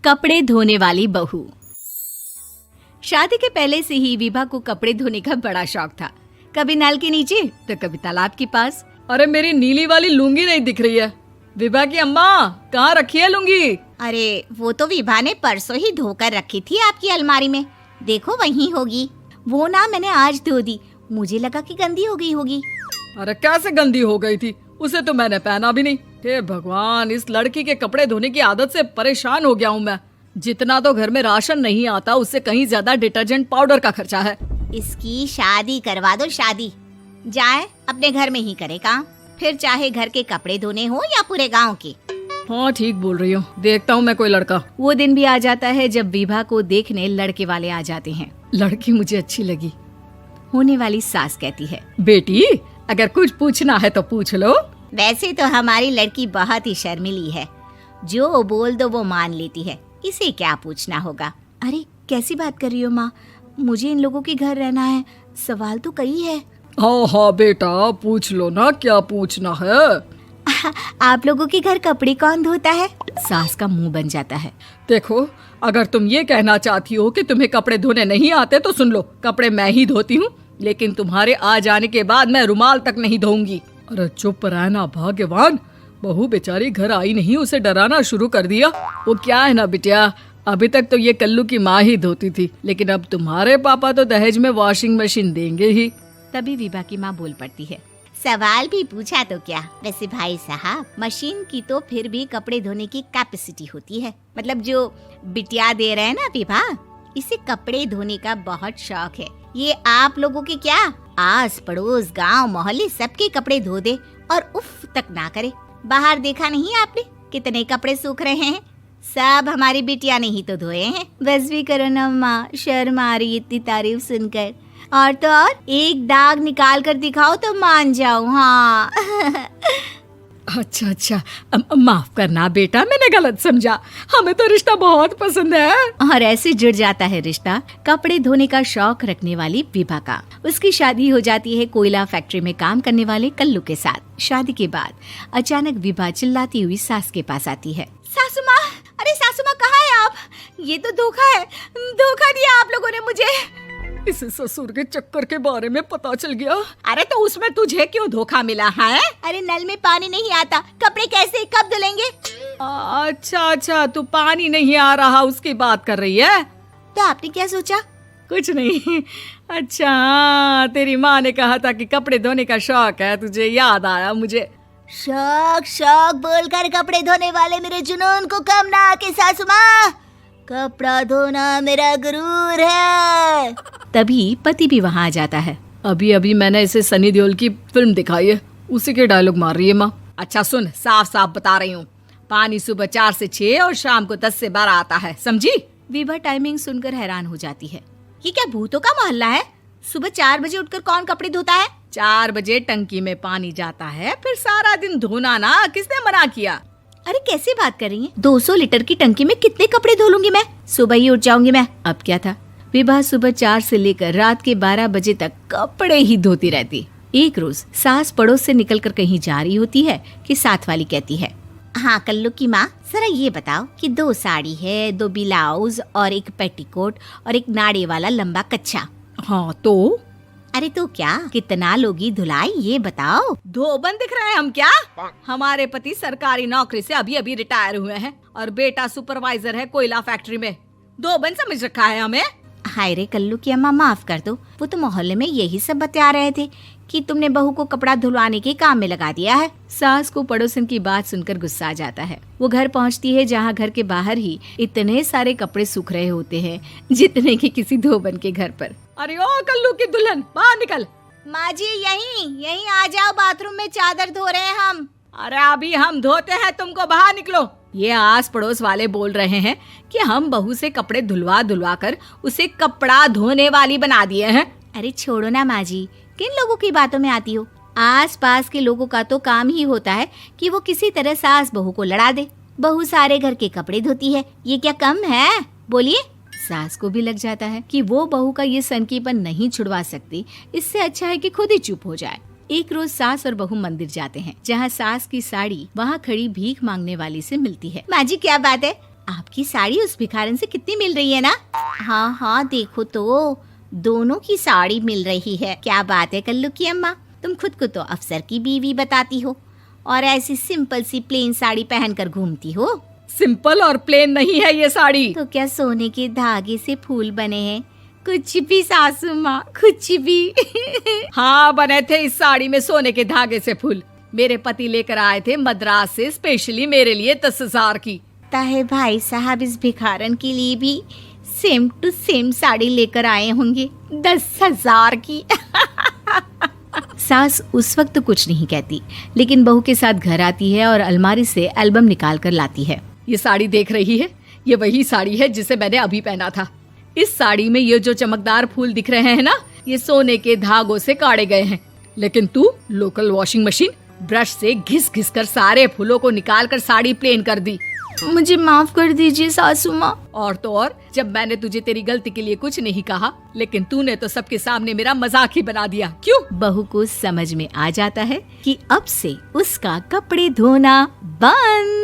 कपड़े धोने वाली बहू। शादी के पहले से ही विभा को कपड़े धोने का बड़ा शौक था। कभी नल के नीचे तो कभी तालाब के पास। अरे मेरी नीली वाली लुंगी नहीं दिख रही है। विभा की अम्मा, कहाँ रखी है लुंगी? अरे वो तो विभा ने परसों ही धोकर रखी थी आपकी अलमारी में, देखो वहीं होगी। वो ना मैंने आज धो दी, मुझे लगा कि गंदी हो गई होगी। अरे कैसे गंदी हो गई थी? उसे तो मैंने पहना भी नहीं। हे भगवान, इस लड़की के कपड़े धोने की आदत से परेशान हो गया हूँ मैं। जितना तो घर में राशन नहीं आता, उससे कहीं ज्यादा डिटर्जेंट पाउडर का खर्चा है। इसकी शादी करवा दो, शादी जाए अपने घर में ही करे काम, फिर चाहे घर के कपड़े धोने हो या पूरे गांव के। हाँ ठीक बोल रही हूँ, देखता हूँ मैं कोई लड़का। वो दिन भी आ जाता है जब विभा को देखने लड़के वाले आ जाते हैं। लड़की मुझे अच्छी लगी। होने वाली सास कहती है, बेटी अगर कुछ पूछना है तो पूछ लो। वैसे तो हमारी लड़की बहुत ही शर्मीली है, जो बोल दो वो मान लेती है, इसे क्या पूछना होगा। अरे कैसी बात कर रही हो माँ, मुझे इन लोगों के घर रहना है, सवाल तो कई है। हाँ हाँ बेटा, पूछ लो ना, क्या पूछना है। आप लोगों के घर कपड़े कौन धोता है? सास का मुंह बन जाता है। देखो, अगर तुम ये कहना चाहती हो कि तुम्हें कपड़े धोने नहीं आते तो सुन लो, कपड़े मैं ही धोती हूँ, लेकिन तुम्हारे आ जाने के बाद मैं रुमाल तक नहीं धोऊंगी। अरे चुप रहना भाग्यवान, बहू बेचारी घर आई नहीं, उसे डराना शुरू कर दिया। वो क्या है ना बिटिया, अभी तक तो ये कल्लू की माँ ही धोती थी, लेकिन अब तुम्हारे पापा तो दहेज में वॉशिंग मशीन देंगे ही। तभी विभा की माँ बोल पड़ती है, सवाल भी पूछा तो क्या। वैसे भाई साहब, मशीन की तो फिर भी कपड़े धोने की कैपेसिटी होती है। मतलब जो बिटिया दे रहे हैं ना विभा, इसे कपड़े धोने का बहुत शौक है। ये आप लोगों के क्या, आस पड़ोस गांव मोहल्ले सबके कपड़े धो दे और उफ तक ना करे। बाहर देखा नहीं आपने कितने कपड़े सूख रहे हैं? सब हमारी बिटिया ने ही तो धोए हैं। बस भी करो ना माँ, शर्म आ रही इतनी तारीफ सुनकर। और तो और एक दाग निकाल कर दिखाओ तो मान जाओ। हाँ अच्छा, माफ करना बेटा, मैंने गलत समझा। हमें तो रिश्ता बहुत पसंद है। और ऐसे जुड़ जाता है रिश्ता कपड़े धोने का शौक रखने वाली विभा का। उसकी शादी हो जाती है कोयला फैक्ट्री में काम करने वाले कल्लू के साथ। शादी के बाद अचानक विभा चिल्लाती हुई सास के पास आती है। सासू माँ, अरे सासू माँ कहाँ है आप? ये तो धोखा है, धोखा दिया आप लोगों ने मुझे। इसे ससुर के चक्कर के बारे में पता चल गया। अरे तो उसमें तुझे क्यों धोखा मिला है? अरे नल में पानी नहीं आता, कपड़े कैसे कब धुलेंगे? अच्छा, तू पानी नहीं आ रहा उसकी बात कर रही है। तो आपने क्या सोचा? कुछ नहीं। अच्छा, तेरी माँ ने कहा था कि कपड़े धोने का शौक है तुझे, याद आया मुझे। शौक बोलकर कपड़े धोने वाले मेरे जुनून को कम ना आके सासू माँ, कपड़ा धोना मेरा गुरूर है। तभी पति भी वहाँ आ जाता है। अभी मैंने इसे सनी देओल की फिल्म दिखाई है, उसी के डायलॉग मार रही है माँ। अच्छा सुन, साफ साफ बता रही हूँ, पानी सुबह 4 से 6 और शाम को 10 से 12 आता है, समझी? विभा टाइमिंग सुनकर हैरान हो जाती है। ये क्या भूतों का मोहल्ला है? सुबह 4 बजे उठकर कौन कपड़े धोता है? 4 बजे टंकी में पानी जाता है, फिर सारा दिन धोना ना, किसने मना किया? अरे कैसी बात कर रही हैं? 200 लीटर की टंकी में कितने कपड़े धो लूंगी मैं? सुबह ही उठ जाऊंगी मैं। अब क्या था, विभा सुबह 4 से लेकर रात के 12 बजे तक कपड़े ही धोती रहती। एक रोज सास पड़ोस से निकलकर कहीं जा रही होती है कि साथ वाली कहती है, हाँ कल्लू की माँ, जरा ये बताओ कि 2 साड़ी है, 2 ब्लाउज और एक पेटीकोट और एक नाड़े वाला लंबा कच्छा। हाँ तो? अरे तो क्या, कितना लोगी धुलाई ये बताओ। धोबन दिख रहे हैं हम क्या? हमारे पति सरकारी नौकरी से अभी रिटायर हुए हैं और बेटा सुपरवाइजर है कोयला फैक्ट्री में। धोबन समझ रखा है हमें? हाय रे कल्लू की अम्मा, माफ कर दो, वो तो मोहल्ले में यही सब बता रहे थे कि तुमने बहू को कपड़ा धुलवाने के काम में लगा दिया है। सास को पड़ोसन की बात सुनकर गुस्सा आ जाता है। वो घर पहुंचती है जहां घर के बाहर ही इतने सारे कपड़े सूख रहे होते हैं जितने कि किसी धोबन के घर पर। अरे ओ कल्लू की दुल्हन, बाहर निकल। माँ जी यहीं आ जाओ, बाथरूम में चादर धो रहे हैं हम। अरे अभी हम धोते हैं, तुमको बाहर निकलो। ये आस पड़ोस वाले बोल रहे हैं कि हम बहू से कपड़े धुलवा कर उसे कपड़ा धोने वाली बना दिए हैं। अरे छोड़ो ना माँ जी, किन लोगों की बातों में आती हो? आस पास के लोगों का तो काम ही होता है कि वो किसी तरह सास बहू को लड़ा दे। बहू सारे घर के कपड़े धोती है, ये क्या कम है? बोलिए। सास को भी लग जाता है कि वो बहू का ये सनकीपन नहीं छुड़वा सकती, इससे अच्छा है कि खुद ही चुप हो जाए। एक रोज सास और बहू मंदिर जाते हैं, जहाँ सास की साड़ी वहाँ खड़ी भीख मांगने वाली से मिलती है। माँ जी क्या बात है, आपकी साड़ी उस भिखारन से कितनी मिल रही है ना? हाँ हाँ देखो तो, दोनों की साड़ी मिल रही है। क्या बात है कल्लू की अम्मा, तुम खुद को तो अफसर की बीवी बताती हो और ऐसी सिंपल सी प्लेन साड़ी पहनकर घूमती हो। सिंपल और प्लेन नहीं है ये साड़ी। तो क्या सोने के धागे से फूल बने हैं? कुछ भी सासू माँ, कुछ भी। हाँ बने थे इस साड़ी में सोने के धागे से फूल। मेरे पति लेकर आए थे मद्रास से स्पेशली मेरे लिए 10,000 की। ताहे भाई साहब इस भिखारन के लिए भी सेम टू सेम साड़ी लेकर आए होंगे 10,000 की। सास उस वक्त तो कुछ नहीं कहती, लेकिन बहू के साथ घर आती है और अलमारी से एल्बम निकाल कर लाती है। ये साड़ी देख रही है, ये वही साड़ी है जिसे मैंने अभी पहना था। इस साड़ी में ये जो चमकदार फूल दिख रहे हैं ना, ये सोने के धागों से काढ़े गए हैं। लेकिन तू लोकल वॉशिंग मशीन ब्रश से घिस घिस कर सारे फूलों को निकाल कर साड़ी प्लेन कर दी। मुझे माफ कर दीजिए सासू माँ। और तो और, जब मैंने तुझे तेरी गलती के लिए कुछ नहीं कहा, लेकिन तूने तो सबके सामने मेरा मजाक ही बना दिया। क्यों? बहू को समझ में आ जाता है कि अब से उसका कपड़े धोना बंद।